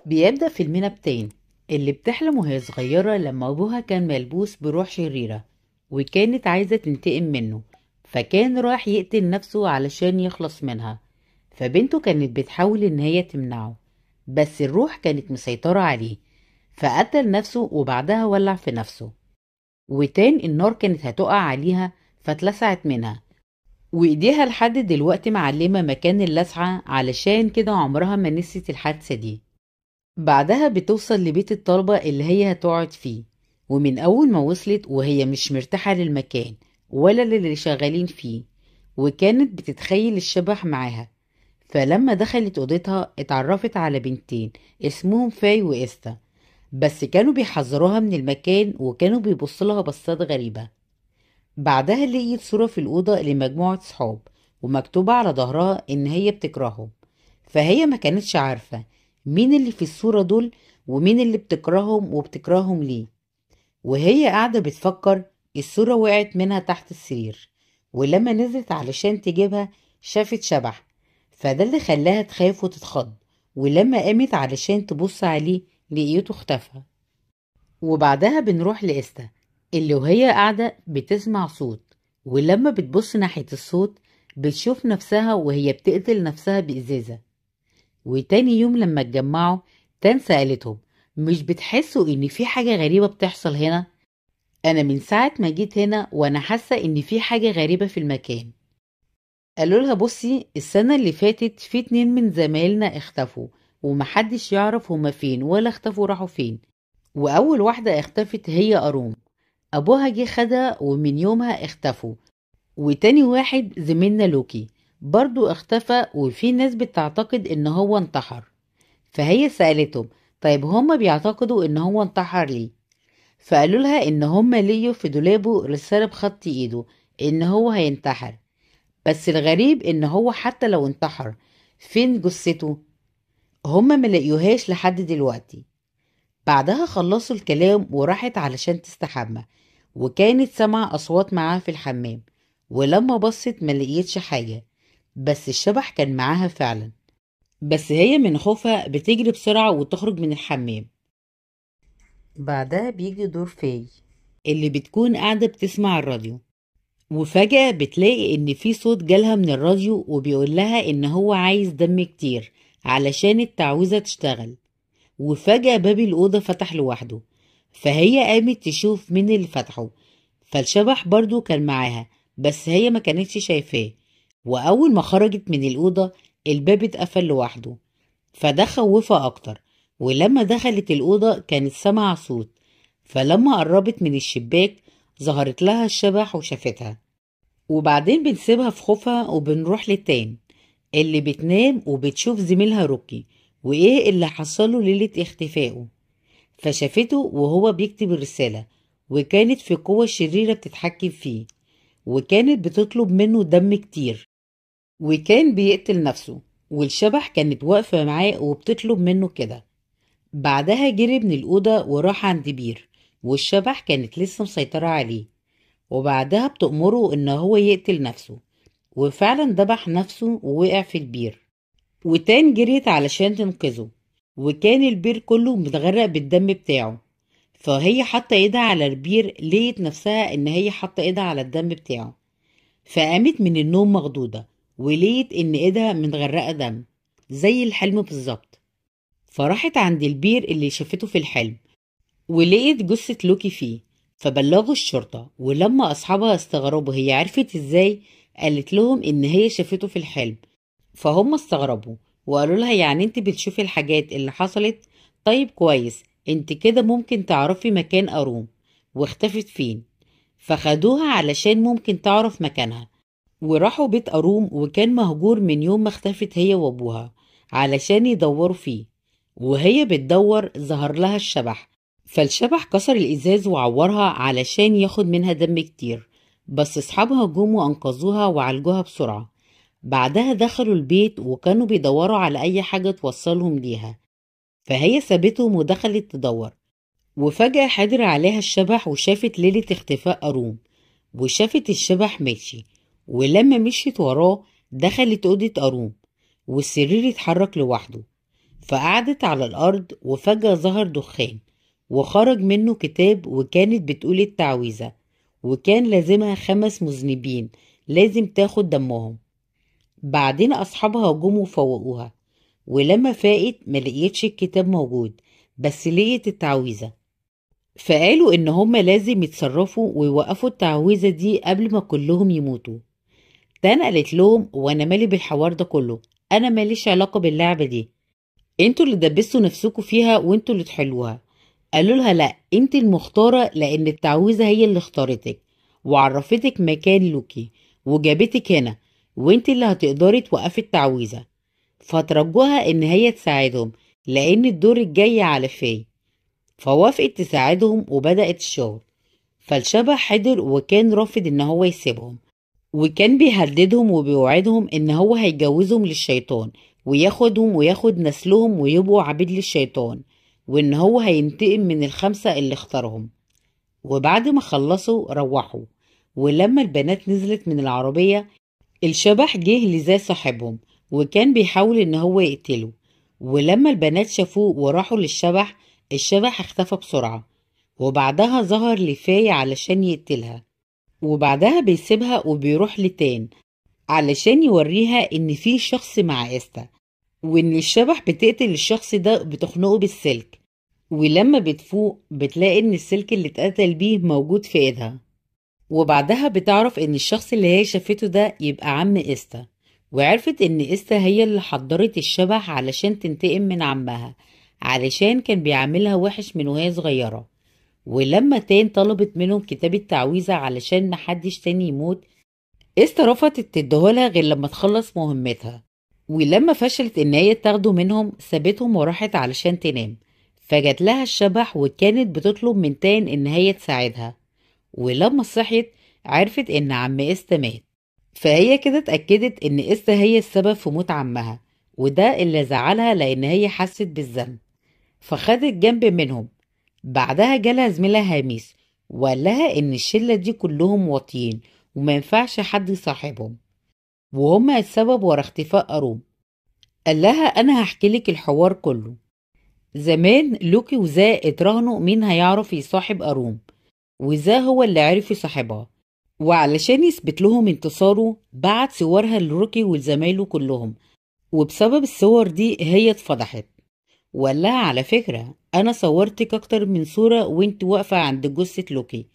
بيبدأ فيلمنا بتين اللي بتحلم وهي صغيرة لما أبوها كان ملبوس بروح شريرة، وكانت عايزة تنتقم منه، فكان راح يقتل نفسه علشان يخلص منها. فبنته كانت بتحاول إن هي تمنعه، بس الروح كانت مسيطرة عليه، فقتل نفسه وبعدها ولع في نفسه. وتان النار كانت هتقع عليها فاتلسعت منها، وإيديها لحد دلوقتي معلمة مكان اللسعة، علشان كده عمرها ما نسيت الحادثة دي. بعدها بتوصل لبيت الطلبة اللي هي هتقعد فيه، ومن أول ما وصلت وهي مش مرتاحة للمكان ولا للي شغالين فيه، وكانت بتتخيل الشبح معاها. فلما دخلت أوضتها اتعرفت على بنتين اسمهم فاي وإستا، بس كانوا بيحذروها من المكان وكانوا بيبصلها بصات غريبة. بعدها لقيت صورة في الأوضة لمجموعة صحاب، ومكتوبة على ظهرها إن هي بتكرههم. فهي ما كانتش عارفة مين اللي في الصورة دول، ومين اللي بتكرههم وبتكرههم ليه. وهي قاعدة بتفكر، الصورة وقعت منها تحت السرير، ولما نزلت علشان تجيبها شافت شبح، فده اللي خلاها تخاف وتتخض. ولما قامت علشان تبص عليه لقيته اختفى. وبعدها بنروح لإستا اللي وهي قاعدة بتسمع صوت، ولما بتبص ناحية الصوت بتشوف نفسها وهي بتقتل نفسها بإزازة. وتاني يوم لما اتجمعوا تان سألتهم، مش بتحسوا ان في حاجة غريبة بتحصل هنا؟ انا من ساعة ما جيت هنا وانا حاسة ان في حاجة غريبة في المكان. قالوا لها بصي، السنة اللي فاتت في 2 من زمايلنا اختفوا، ومحدش يعرف هما فين ولا اختفوا راحوا فين. واول واحدة اختفت هي أروم، ابوها جه خدها ومن يومها اختفوا. وتاني واحد زميلنا لوكي برضو اختفى، وفي ناس بتعتقد ان هو انتحر. فهي سألتهم، طيب هما بيعتقدوا ان هو انتحر ليه؟ فقالوا لها ان هما لقيوا في دولابه رسالة بخط ايده ان هو هينتحر. بس الغريب ان هو حتى لو انتحر، فين جثته؟ هما ملاقيوهاش لحد دلوقتي. بعدها خلصوا الكلام وراحت علشان تستحمى، وكانت سمع أصوات معاها في الحمام، ولما بصت ما لقيتش حاجة، بس الشبح كان معاها فعلا. بس هي من خوفها بتجري بسرعة وتخرج من الحمام. بعدها بيجي دور فاي اللي بتكون قاعدة بتسمع الراديو، وفجأة بتلاقي إن في صوت جالها من الراديو وبيقول لها إن هو عايز دم كتير علشان التعويذة تشتغل. وفجأة باب الأوضة فتح لوحده، فهي قامت تشوف مين اللي فتحه. فالشبح برضو كان معاها، بس هي ما كانتش شايفاه. وأول ما خرجت من الأوضة الباب اتقفل لوحده، فده خوفها أكتر. ولما دخلت الأوضة كانت سامعة صوت، فلما قربت من الشباك ظهرت لها الشبح وشافتها. وبعدين بنسيبها في خوفها وبنروح للتاني اللي بتنام وبتشوف زميلها روكي وإيه اللي حصله ليلة اختفائه. فشافته وهو بيكتب الرسالة، وكانت في قوة شريرة بتتحكم فيه، وكانت بتطلب منه دم كتير، وكان بيقتل نفسه. والشبح كانت واقفة معاه وبتطلب منه كده. بعدها جري من الأوضة وراح عند بير، والشبح كانت لسه مسيطرة عليه، وبعدها بتأمره إن هو يقتل نفسه. وفعلا ذبح نفسه ووقع في البير. وتان جريت علشان تنقذه، وكان البير كله متغرق بالدم بتاعه. فهي حاطة ايدها على البير لقيت نفسها ان هي حاطة ايدها على الدم بتاعه، فقامت من النوم مخضوضة ولقيت ان ايدها متغرقة دم زي الحلم بالظبط. فراحت عند البير اللي شافته في الحلم، ولقيت جثة لوكي فيه. فبلغوا الشرطة، ولما أصحابها استغربوا هي عرفت ازاي، قالت لهم ان هي شافته في الحلم. فهم استغربوا وقالوا لها يعني انت بتشوفي الحاجات اللي حصلت؟ طيب كويس، انت كده ممكن تعرفي مكان أروم واختفت فين. فخدوها علشان ممكن تعرف مكانها، وراحوا بيت أروم وكان مهجور من يوم ما اختفت هي وابوها علشان يدوروا فيه. وهي بتدور ظهر لها الشبح، فالشبح كسر الإزاز وعورها علشان ياخد منها دم كتير، بس أصحابها جم وأنقذوها وعالجوها بسرعة. بعدها دخلوا البيت وكانوا بيدوروا على أي حاجة توصلهم ليها، فهي سابتهم ودخلت تدور. وفجأة حضر عليها الشبح وشافت ليلة اختفاء أروم، وشافت الشبح ماشي. ولما مشيت وراه دخلت أوضة أروم، والسرير اتحرك لوحده. فقعدت على الأرض وفجأة ظهر دخان وخرج منه كتاب وكانت بتقول التعويذة، وكان لازمها 5 مذنبين لازم تاخد دمهم. بعدين أصحابها جم وفوقوها، ولما فاقت ملقيتش الكتاب موجود، بس لقيت التعويذة. فقالوا إن هما لازم يتصرفوا ويوقفوا التعويذة دي قبل ما كلهم يموتوا. تانا قالت لهم وانا مالي بالحوار ده كله، انا ماليش علاقة باللعبة دي، انتوا اللي دبستوا نفسكوا فيها وانتوا اللي تحلوها. قالوا لها لا، انت المختارة لان التعويذة هي اللي اختارتك وعرفتك مكان لوكي وجابتك هنا، وانت اللي هتقدري توقفي التعويذة. فترجوها ان هي تساعدهم لان الدور الجاي على فاي. فوافقت تساعدهم وبدأت الشغل. فالشبح حضر وكان رافض ان هو يسيبهم، وكان بيهددهم وبيوعدهم ان هو هيجوزهم للشيطان وياخدهم وياخد نسلهم ويبقوا عبيد للشيطان، وان هو هينتقم من ال5 اللي اختارهم. وبعد ما خلصوا روحوا. ولما البنات نزلت من العربية، الشبح جه لزي صاحبهم وكان بيحاول ان هو يقتله. ولما البنات شافوه وراحوا للشبح، الشبح اختفى بسرعة، وبعدها ظهر لفاي علشان يقتلها. وبعدها بيسيبها وبيروح لتان علشان يوريها ان في شخص مع استا، وان الشبح بتقتل الشخص ده بتخنقه بالسلك. ولما بتفوق بتلاقي ان السلك اللي اتقتل بيه موجود في ايدها. وبعدها بتعرف ان الشخص اللي هي شافته ده يبقى عم استا، وعرفت ان استا هي اللي حضرت الشبح علشان تنتقم من عمها، علشان كان بيعاملها وحش من وهي صغيرة. ولما تان طلبت منهم كتاب التعويذة علشان محدش تاني يموت، استا رفضت تديهولها غير لما تخلص مهمتها. ولما فشلت ان هي تاخده منهم سابتهم وراحت علشان تنام. فجت لها الشبح وكانت بتطلب من تان ان هي تساعدها. ولما صحيت عرفت ان عم استا مات. فهي كده اتأكدت ان استا هي السبب في موت عمها، وده اللي زعلها لان هي حست بالذنب. فخدت جنب منهم. بعدها جالها زميلها هاميس وقال لها ان الشلة دي كلهم واطيين وما ينفعش حد يصاحبهم، وهما السبب ورا اختفاء أروم. قال لها انا هحكي لك الحوار كله. زمان لوكي وزا اتراهنوا مين هيعرف يصاحب أروم، وزا هو اللي عرف يصاحبها. وعلشان يثبت لهم انتصاره بعت صورها لروكي ولزمايله كلهم، وبسبب الصور دي هي اتفضحت. وقال لها على فكرة أنا صورتك أكتر من صورة وانت واقفة عند جثة لوكي.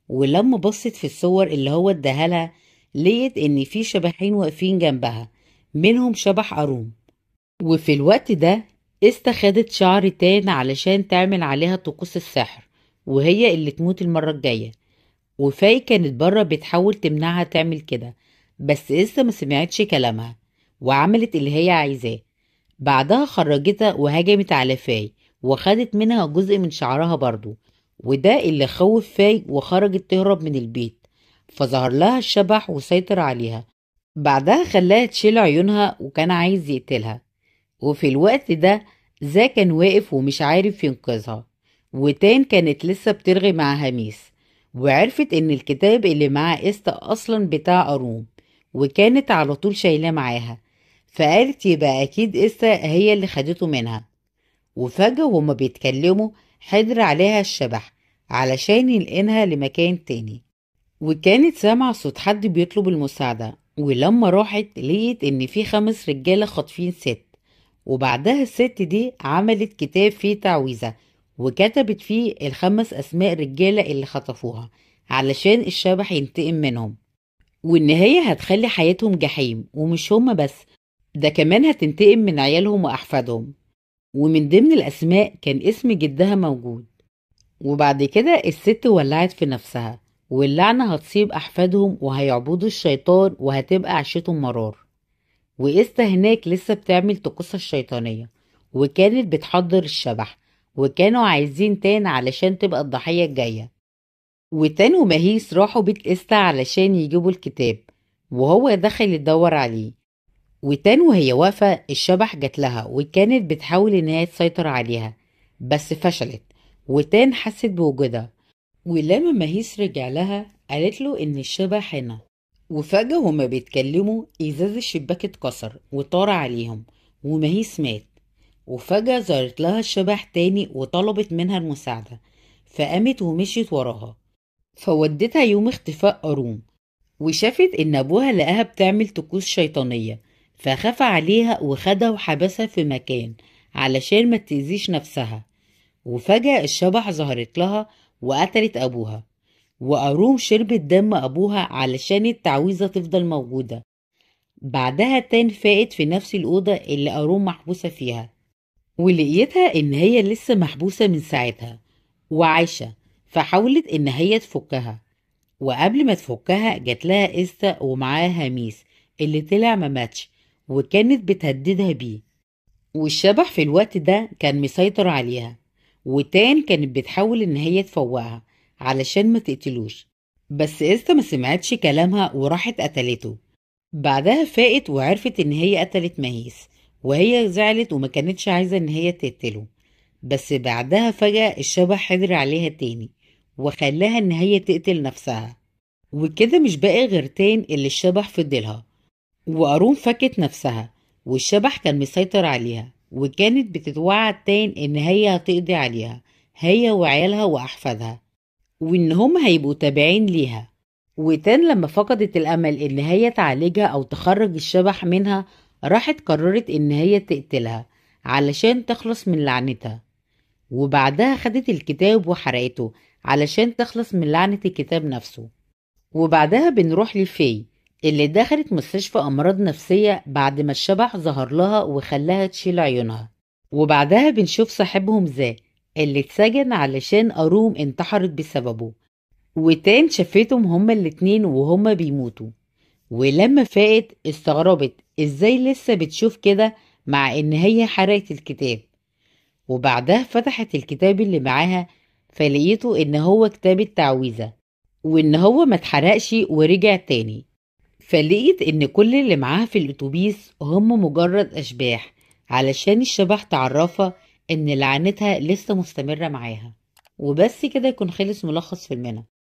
ولما بصت في الصور اللي هو اداها لها لقيت إن في شبحين واقفين جنبها، منهم شبح أروم. وفي الوقت ده استا خدت شعر تان علشان تعمل عليها طقوس السحر، وهي اللي تموت المرة الجاية. وفاي كانت بره بتحاول تمنعها تعمل كده، بس استا ما سمعتش كلامها وعملت اللي هي عايزاه. بعدها خرجتها وهجمت على فاي وخدت منها جزء من شعرها برضو، وده اللي خوف فاي وخرجت تهرب من البيت. فظهر لها الشبح وسيطر عليها. بعدها خلاها تشيل عيونها وكان عايز يقتلها. وفي الوقت ده زا كان واقف ومش عارف ينقذها. وتان كانت لسه بترغي مع هميس، وعرفت ان الكتاب اللي مع استا اصلا بتاع أروم، وكانت على طول شايلاه معاها. فقالت يبقى اكيد استا هي اللي خدته منها. وفجأة وهما بيتكلموا حضر عليها الشبح علشان ينقلها لمكان تاني. وكانت سامعة صوت حد بيطلب المساعدة، ولما راحت لقيت ان في 5 رجالة خاطفين ست. وبعدها الست دي عملت كتاب فيه تعويذة وكتبت فيه ال5 أسماء رجالة اللي خطفوها علشان الشبح ينتقم منهم، وإن هي هتخلي حياتهم جحيم. ومش هما بس، ده كمان هتنتقم من عيالهم وأحفادهم. ومن ضمن الأسماء كان اسم جدها موجود. وبعد كده الست ولعت في نفسها، واللعنة هتصيب أحفادهم وهيعبدوا الشيطان وهتبقى عيشتهم مرار. وإستا هناك لسه بتعمل طقوسها الشيطانية، وكانت بتحضر الشبح، وكانوا عايزين تان علشان تبقى الضحية الجاية. وتان ومهيس راحوا بيت إستا علشان يجيبوا الكتاب، وهو دخل يدور عليه. وتان وهي واقفة الشبح جات لها وكانت بتحاول إن هي تسيطر عليها، بس فشلت. وتان حست بوجودها. ولما مهيس رجع لها قالت له إن الشبح هنا. وفجأة هما بيتكلموا إزاز الشباك اتكسر وطار عليهم ومهيس مات. وفجأة ظهرت لها الشبح تاني وطلبت منها المساعدة، فقامت ومشيت وراها. فودتها يوم اختفاء قارون، وشافت إن أبوها لقاها بتعمل طقوس شيطانية، فخاف عليها وخدها وحبسها في مكان علشان ما تأذيش نفسها. وفجأة الشبح ظهرت لها وقتلت أبوها، وقارون شربت دم أبوها علشان التعويذة تفضل موجودة. بعدها تان فاقت في نفس الأوضة اللي قارون محبوسة فيها، ولقيتها إن هي لسه محبوسة من ساعتها وعايشة، فحاولت إن هي تفكها. وقبل ما تفكها جات لها إستا ومعاها هميس اللي طلع ما ماتش، وكانت بتهددها بيه. والشبح في الوقت ده كان مسيطر عليها، وتان كانت بتحاول إن هي تفوقها علشان ما تقتلوش، بس إستا ما سمعتش كلامها وراحت قتلته. بعدها فاقت وعرفت إن هي قتلت ماهيس، وهي زعلت وما كانتش عايزة إن هي تقتله. بس بعدها فجأة الشبح حضر عليها تاني وخلاها إن هي تقتل نفسها. وكده مش باقي غير تان اللي الشبح فضلها. وقارون فكت نفسها، والشبح كان مسيطر عليها، وكانت بتتوعد تان إن هي هتقضي عليها هي وعيالها وأحفادها، وإن هم هيبقوا تابعين ليها. وتان لما فقدت الأمل إن هي تعالجها أو تخرج الشبح منها، راحت قررت إن هي تقتلها علشان تخلص من لعنتها. وبعدها خدت الكتاب وحرقته علشان تخلص من لعنة الكتاب نفسه. وبعدها بنروح لفي اللي دخلت مستشفى أمراض نفسية بعد ما الشبح ظهر لها وخلاها تشيل عيونها. وبعدها بنشوف صاحبهم اللي اتسجن علشان أروم انتحرت بسببه. وتان شافتهم هما الاتنين وهما بيموتوا، ولما فاقت استغربت ازاي لسه بتشوف كده مع ان هي حرقت الكتاب. وبعدها فتحت الكتاب اللي معاها، فلقيته ان هو كتاب التعويذة، وان هو ما اتحرقش ورجع تاني. فلقيت ان كل اللي معاها في الاتوبيس هم مجرد اشباح علشان الشبح تعرفها ان لعنتها لسه مستمرة معاها. وبس كده يكون خلص ملخص فيلمنا.